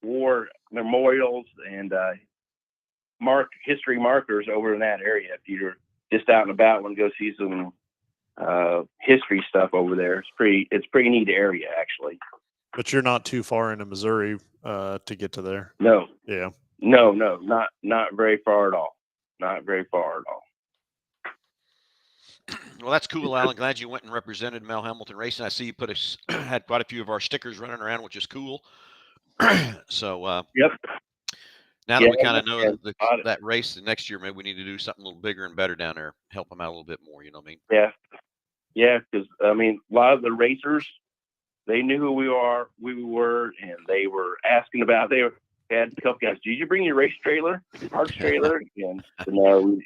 war memorials and history markers over in that area. If you're just out and about, want to go see some history stuff over there, it's pretty neat area, actually. But you're not too far into Missouri to get to there. No. Yeah. No, not very far at all. Not very far at all. Well, that's cool, Alan. Glad you went and represented Mel Hambelton Racing. I see you had quite a few of our stickers running around, which is cool. So, yep. Now that we kind of know that race, the next year maybe we need to do something a little bigger and better down there, help them out a little bit more. You know what I mean? Yeah. Because I mean, a lot of the racers, they knew who we were, and they were asking about. They had a couple guys. Did you bring your race trailer, parts trailer? And no,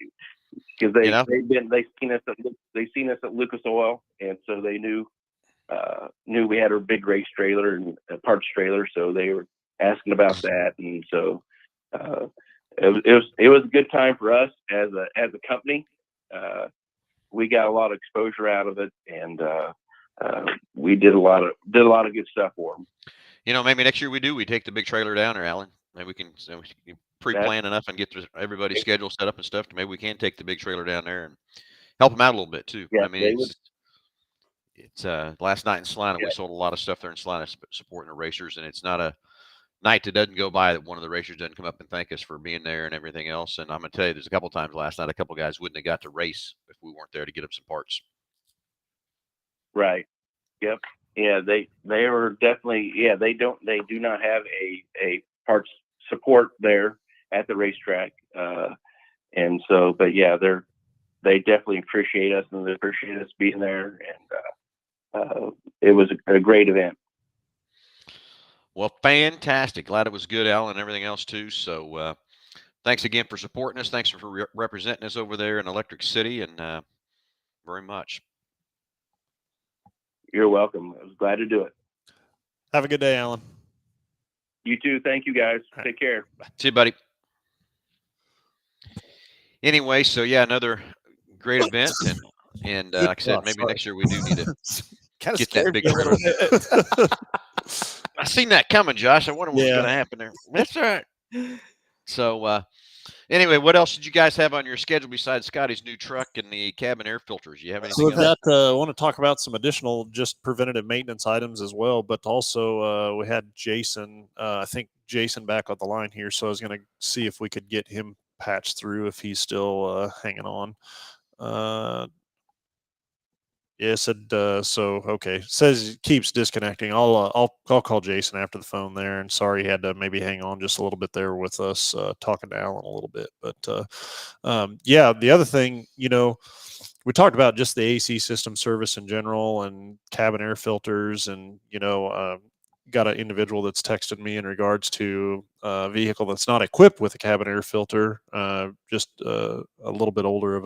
because they've seen us at Lucas Oil, and so they knew we had a big race trailer and a parts trailer, so they were asking about that, and so it was a good time for us as a company. We got a lot of exposure out of it, and we did a lot of good stuff for them. You know, maybe next year we take the big trailer down there, Alan. Maybe we can pre-plan enough and get everybody's schedule set up and stuff. Maybe we can take the big trailer down there and help them out a little bit too. Yeah, I mean, it's last night in Salina, we sold a lot of stuff there in Salina supporting the racers, and it's not a night that doesn't go by that one of the racers doesn't come up and thank us for being there and everything else. And I'm gonna tell you, there's a couple times last night, a couple guys wouldn't have got to race if we weren't there to get them some parts. Right. Yep. Yeah. They were definitely. Yeah. They do not have a parts support there at the racetrack. And so, but yeah, they definitely appreciate us, and they appreciate us being there. And it was a great event. Well, fantastic. Glad it was good, Alan, and everything else too. So thanks again for supporting us. Thanks for representing us over there in Electric City, and very much. You're welcome. I was glad to do it. Have a good day, Alan. You too. Thank you, guys. Take care. See you, buddy. Anyway, so yeah, another great event, and like I said, maybe next year we do need to get that big trailer. I seen that coming, Josh. I wonder what's going to happen there. That's all right. So anyway, what else did you guys have on your schedule besides Scotty's new truck and the cabin air filters? You have anything else? I want to talk about some additional just preventative maintenance items as well, but also we had Jason, I think Jason back on the line here, so I was going to see if we could get him patched through if he's still hanging on. Yeah, said so. Okay, says he keeps disconnecting. I'll call Jason after the phone there. And sorry, he had to maybe hang on just a little bit there with us talking to Alan a little bit. But yeah, the other thing, you know, we talked about just the AC system service in general and cabin air filters, and you know, got an individual that's texted me in regards to a vehicle that's not equipped with a cabin air filter, just a little bit older of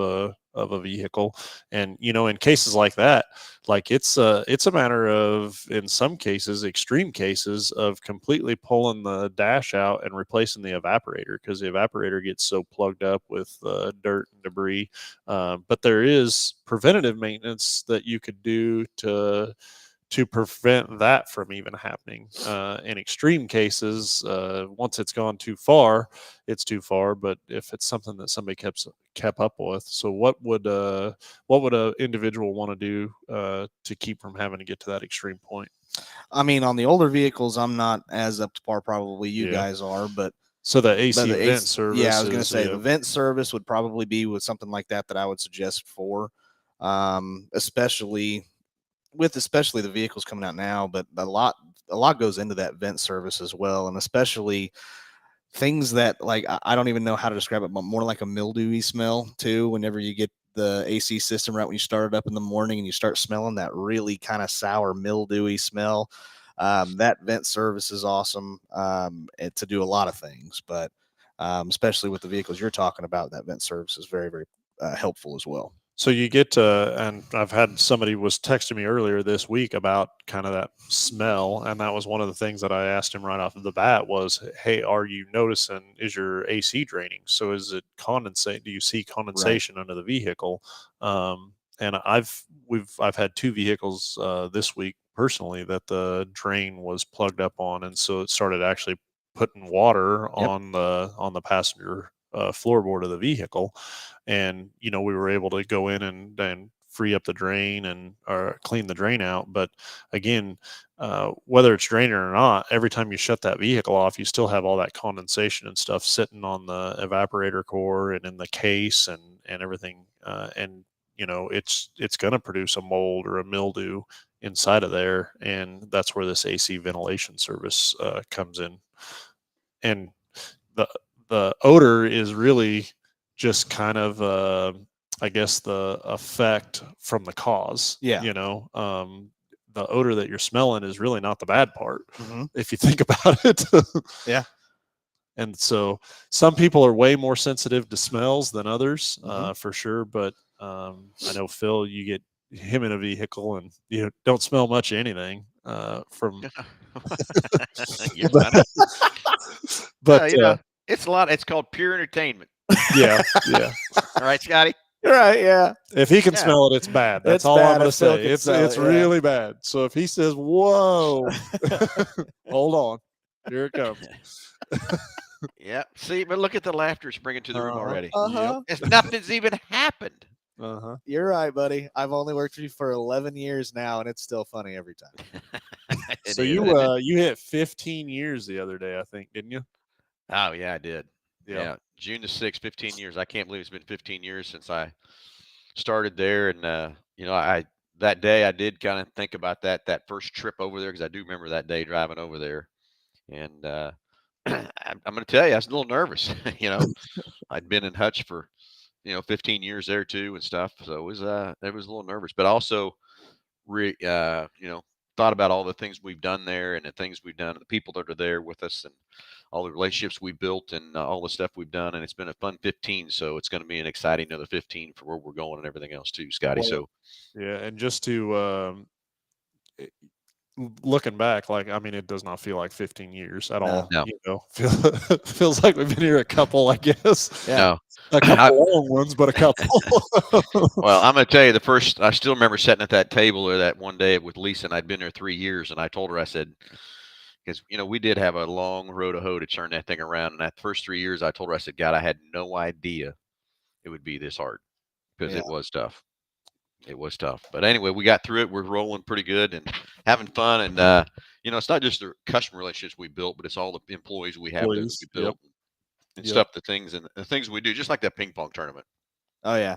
a vehicle. And you know, in cases like that, like it's a matter of, in some cases, extreme cases, of completely pulling the dash out and replacing the evaporator, because the evaporator gets so plugged up with dirt and debris. But there is preventative maintenance that you could do to prevent that from even happening. In extreme cases, once it's gone too far, it's too far. But if it's something that somebody kept up with, so what would a individual want to do to keep from having to get to that extreme point? I mean, on the older vehicles, I'm not as up to par. Probably you guys are, but so the AC vent service. Yeah, I was going to say the vent service would probably be with something like that I would suggest for, especially the vehicles coming out now. But a lot goes into that vent service as well, and especially things that, like, I don't even know how to describe it, but more like a mildewy smell too. Whenever you get the AC system right when you start it up in the morning and you start smelling that really kind of sour mildewy smell, that vent service is awesome to do a lot of things. But especially with the vehicles you're talking about. That vent service is very, very helpful as well. So you get and I've had somebody was texting me earlier this week about kind of that smell, and that was one of the things that I asked him right off of the bat was, "Hey, are you noticing, is your AC draining? So is it condensate? Do you see condensation under the vehicle?" And I've had 2 vehicles this week personally that the drain was plugged up on, and so it started actually putting water on the passenger floorboard of the vehicle. And we were able to go in and free up the drain and or clean the drain out. But again, whether it's draining or not, every time you shut that vehicle off, you still have all that condensation and stuff sitting on the evaporator core and in the case and everything. And it's going to produce a mold or a mildew inside of there, and that's where this AC ventilation service comes in. And the odor is really just kind of I guess the effect from the cause. Yeah. The odor that you're smelling is really not the bad part Mm-hmm. if you think about it. Yeah. And so some people are way more sensitive to smells than others, for sure. But I know Phil, you get him in a vehicle and you don't smell much of anything from. You're funny. But it's a lot. It's called pure entertainment. yeah. All right, Scotty. You're right. Yeah. If he can smell it, it's bad. That's It's all bad I'm going to if Phil say. can It's smell it, yeah. really bad. So if he says, "Whoa," hold on, here it comes. Yeah. See, but look at the laughter it's bringing to the room already. Uh-huh. It's nothing's even happened. You're right, buddy. I've only worked for you for 11 years now, and it's still funny every time. So you hit 15 years the other day, I think, didn't you? Oh yeah, I did. Yeah. Yeah. June the 6th, 15 years. I can't believe it's been 15 years since I started there. And I that day I did kind of think about that first trip over there, because I do remember that day driving over there. And I'm going to tell you, I was a little nervous. I'd been in Hutch for 15 years there too and stuff. So it was a little nervous, but also thought about all the things we've done there and the things we've done, and the people that are there with us, and all the relationships we built, and all the stuff we've done. And it's been a fun 15. So it's going to be an exciting another 15 for where we're going and everything else too, Scotty. Well, So yeah. And just to, looking back, it does not feel like 15 years at all. No. Feels like we've been here a couple, I guess. Yeah. no. A couple long ones, but a couple. Well, I'm going to tell you, I still remember sitting at that table there that one day with Lisa, and I'd been there 3 years, and I told her, I said, because we did have a long road to hoe to turn that thing around. And that first 3 years, I told her, I said, God, I had no idea it would be this hard, because it was tough. It was tough. But anyway, we got through it. We're rolling pretty good and having fun. And it's not just the customer relationships we built, but it's all the employees we have that we built and stuff. The things we do, just like that ping pong tournament. Oh yeah.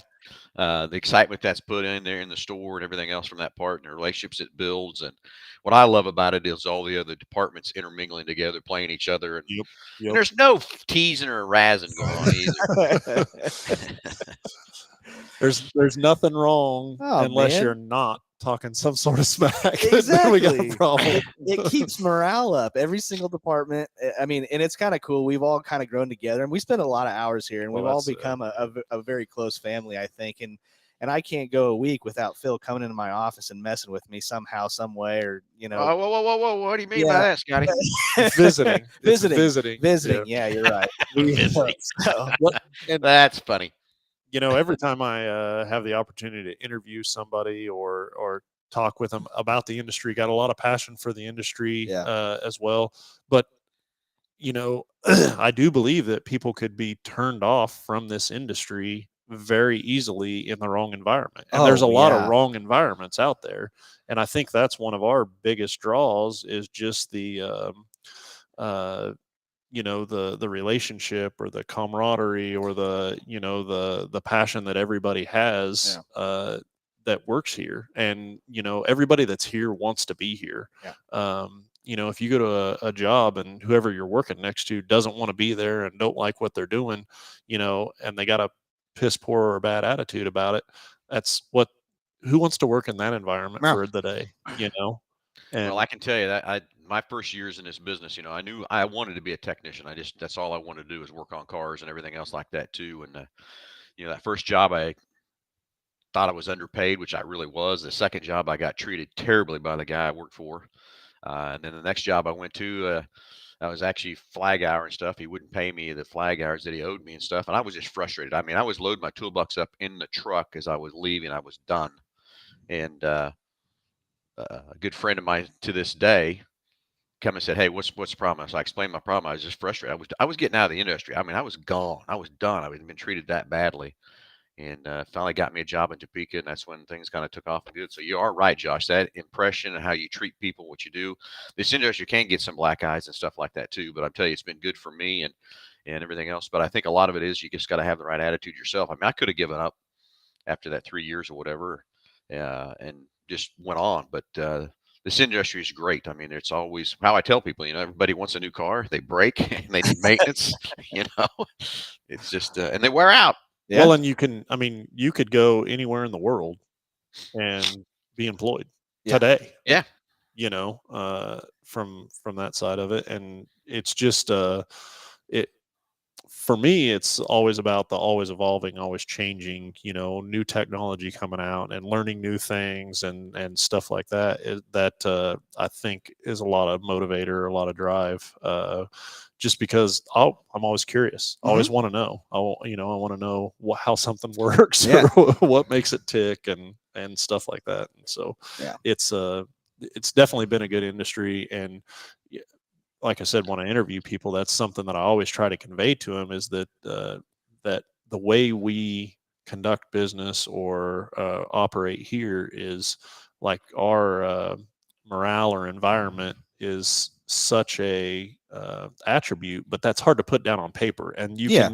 The excitement that's put in there in the store and everything else from that part, and the relationships it builds. And what I love about it is all the other departments intermingling together, playing each other. And and there's no teasing or razzing going on either. There's nothing wrong unless you're not talking some sort of smack. Then we got a problem. It keeps morale up. Every single department. I mean, and it's kind of cool. We've all kind of grown together, and we spend a lot of hours here, and we've all become a very close family, I think. And I can't go a week without Phil coming into my office and messing with me somehow, some way, or whoa! What do you mean by that, Scotty? Visiting. Yeah, you're right. That's funny. Every time I have the opportunity to interview somebody or talk with them about the industry, got a lot of passion for the industry as well. But, I do believe that people could be turned off from this industry very easily in the wrong environment. And there's a lot of wrong environments out there. And I think that's one of our biggest draws is just the the relationship or the camaraderie or the passion that everybody has that works here. And everybody that's here wants to be here. If you go to a job and whoever you're working next to doesn't want to be there and don't like what they're doing, and they got a piss poor or bad attitude about it, who wants to work in that environment for the day? And Well, I can tell you that my first years in this business, I knew I wanted to be a technician. That's all I wanted to do is work on cars and everything else like that too. And that first job I thought I was underpaid, which I really was. The second job I got treated terribly by the guy I worked for. And then the next job I went to, I was actually flag hour and stuff. He wouldn't pay me the flag hours that he owed me and stuff. And I was just frustrated. I mean, I was loading my toolbox up in the truck as I was leaving. I was done. And a good friend of mine to this day come and said, "Hey, what's the problem?" So I explained my problem. I was just frustrated. I was getting out of the industry. I mean, I was gone. I was done. I had been treated that badly, and finally got me a job in Topeka, and that's when things kind of took off and good. So you are right, Josh. That impression and how you treat people, what you do, this industry can get some black eyes and stuff like that too. But I'm telling you, it's been good for me and everything else. But I think a lot of it is you just got to have the right attitude yourself. I mean, I could have given up after that 3 years or whatever, and just went on. But this industry is great. I mean, it's always how I tell people. Everybody wants a new car. They break and they need maintenance. You know, it's just and they wear out. Yeah. well, and you could go anywhere in the world and be employed Yeah. today. Yeah. From that side of it, and it's just it for me, it's always about the always evolving, always changing, new technology coming out and learning new things and stuff like that. That I think is a lot of motivator, a lot of drive. Just because I'm always curious, always want to know. I want to know how something works, Yeah. or what makes it tick, and stuff like that. And so, Yeah. it's definitely been a good industry. And like I said, when I interview people, that's something that I always try to convey to them is that that the way we conduct business or operate here is like our morale or environment is such a attribute, but that's hard to put down on paper, and Yeah.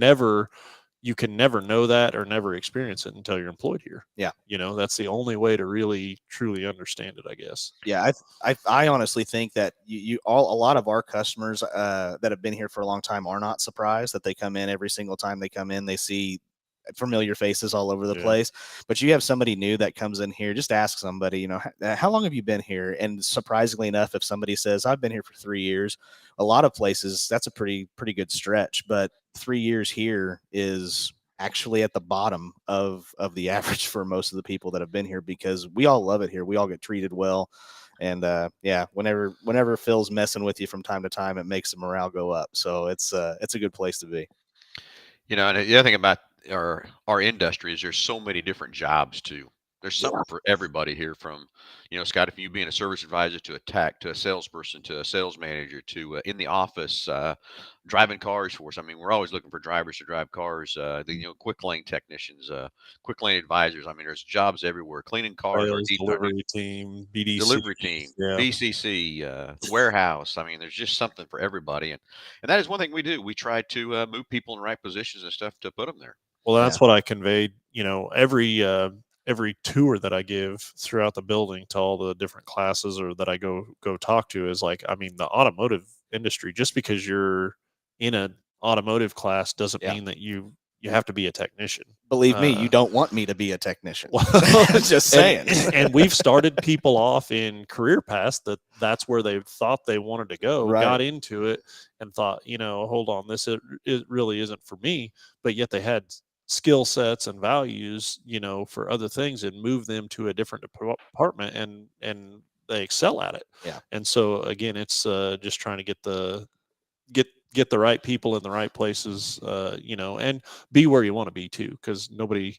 you can never know that or never experience it until you're employed here. Yeah. That's the only way to really truly understand it, I guess. Yeah, I honestly think that a lot of our customers that have been here for a long time are not surprised that they come in every single time they come in. They see familiar faces all over the Yeah. place. But you have somebody new that comes in here, just ask somebody, how long have you been here? And surprisingly enough, if somebody says I've been here for 3 years, a lot of places that's a pretty good stretch. But 3 years here is actually at the bottom of the average for most of the people that have been here, because we all love it here. We all get treated well. And yeah, whenever Phil's messing with you from time to time, it makes the morale go up. So it's a good place to be. And the other thing about our industry is there's so many different jobs too. There's something for everybody here, from Scott, if you being a service advisor to a tech to a salesperson to a sales manager to in the office driving cars for us. I mean, we're always looking for drivers to drive cars. The quick lane technicians, quick lane advisors. I mean, there's jobs everywhere. Cleaning cars, Sales, delivery team, BDC, delivery team, yeah. BCC, the warehouse. I mean, there's just something for everybody, and that is one thing we do. We try to move people in the right positions and stuff to put them there. Well, that's what I conveyed. Every tour that I give throughout the building to all the different classes or that I go talk to is like, I mean, the automotive industry. Just because you're in an automotive class doesn't mean that you have to be a technician. Believe me, you don't want me to be a technician. Well, just saying. And we've started people off in career paths that's where they thought they wanted to go, Right. got into it, and thought, hold on, it really isn't for me. But yet they had skill sets and values, for other things, and move them to a different department, and they excel at it. Yeah. And so again, it's just trying to get the right people in the right places, and be where you want to be too, because nobody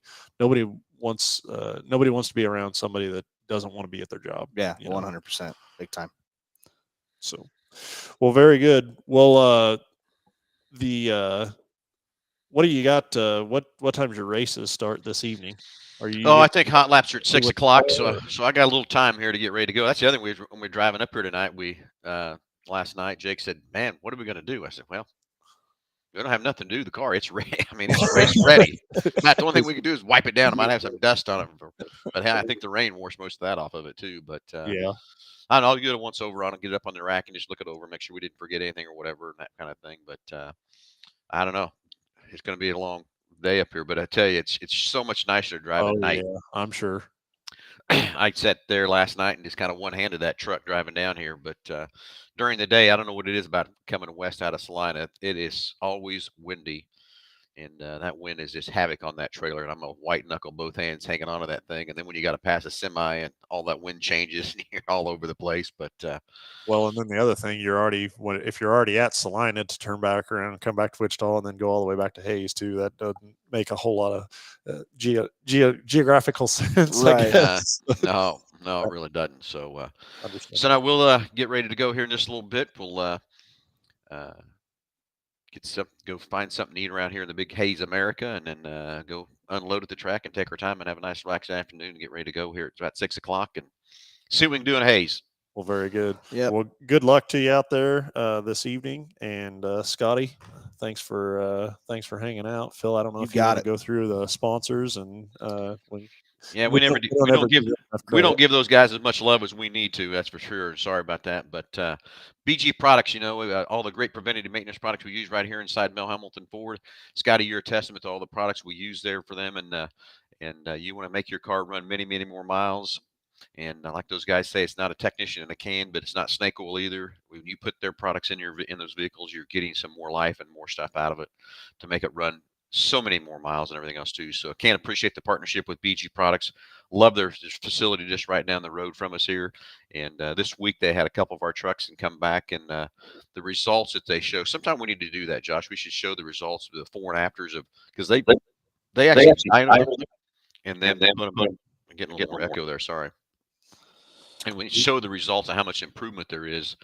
wants to be around somebody that doesn't want to be at their job. Yeah, 100%, big time. So, well, very good. Well, what do you got? What time's your races start this evening? Are you? I think hot laps are at 6 o'clock, so I got a little time here to get ready to go. That's the other thing. When we're driving up here tonight, last night, Jake said, "Man, what are we going to do?" I said, "Well, we don't have nothing to do. The car, it's ready. I mean, it's race ready. About the only thing we can do is wipe it down. It might have some dust on it, but hey, I think the rain washed most of that off of it too. But yeah, I don't know. I'll get it once over on it, get it up on the rack, and just look it over, make sure we didn't forget anything or whatever, and that kind of thing. But I don't know. It's going to be a long day up here, but I tell you, it's so much nicer to drive at night. Yeah, I'm sure. I sat there last night and just kind of one-handed that truck driving down here. But during the day, I don't know what it is about coming west out of Salina. It is always windy, and that wind is just havoc on that trailer. And I'm a white knuckle, both hands hanging onto that thing. And then when you got to pass a semi, and all that wind changes, and you're all over the place. But Well, and then the other thing, if you're already at Salina, to turn back around and come back to Wichita and then go all the way back to Hayes too, that doesn't make a whole lot of geographical sense, I Right. guess. no, it really doesn't. So, Understand. so now we'll get ready to go here in just a little bit. We'll go find something to eat around here in the big Hayes, America, and then go unload at the track and take our time and have a nice relaxed afternoon and get ready to go here. It's about 6 o'clock and see what we can do in Hayes. Well, very good. Yep. Well, good luck to you out there this evening. And Scotty, thanks for hanging out. Phil, I don't know You if you got want to it. go through the sponsors and Yeah, we never do. We don't give those guys as much love as we need to. That's for sure. Sorry about that. But BG Products, all the great preventative maintenance products we use right here inside Mel Hambelton Ford. Scotty, you're a testament to all the products we use there for them, and you want to make your car run many, many more miles. And like those guys say, it's not a technician in a can, but it's not snake oil either. When you put their products in those vehicles, you're getting some more life and more stuff out of it to make it run so many more miles and everything else too. So I can't appreciate the partnership with BG Products. Love their facility just right down the road from us here. And this week they had a couple of our trucks and come back, and the results that they show. Sometime we need to do that, Josh. We should show the results of the before and afters of, because they actually and then put them. I'm getting a little more echo there. Sorry. And we show the results of how much improvement there is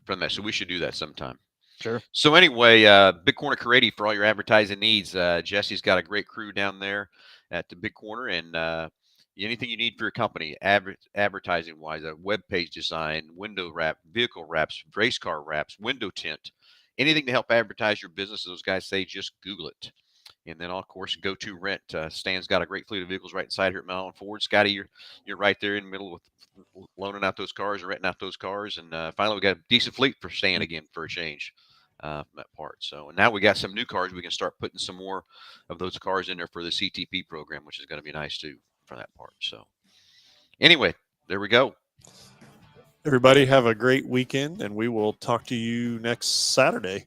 from that. So we should do that sometime. Sure. So anyway, Big Corner Carady for all your advertising needs. Jesse's got a great crew down there at the Big Corner, and anything you need for your company, advertising wise, web page design, window wrap, vehicle wraps, race car wraps, window tint, anything to help advertise your business. Those guys say just Google it. And then, of course, Go To Rent. Stan's got a great fleet of vehicles right inside here at Mel Ford. Scotty, you're right there in the middle with loaning out those cars and renting out those cars. And finally, we got a decent fleet for Stan again for a change from that part. So and now we got some new cars. We can start putting some more of those cars in there for the CTP program, which is going to be nice too for that part. So anyway, there we go. Everybody have a great weekend, and we will talk to you next Saturday.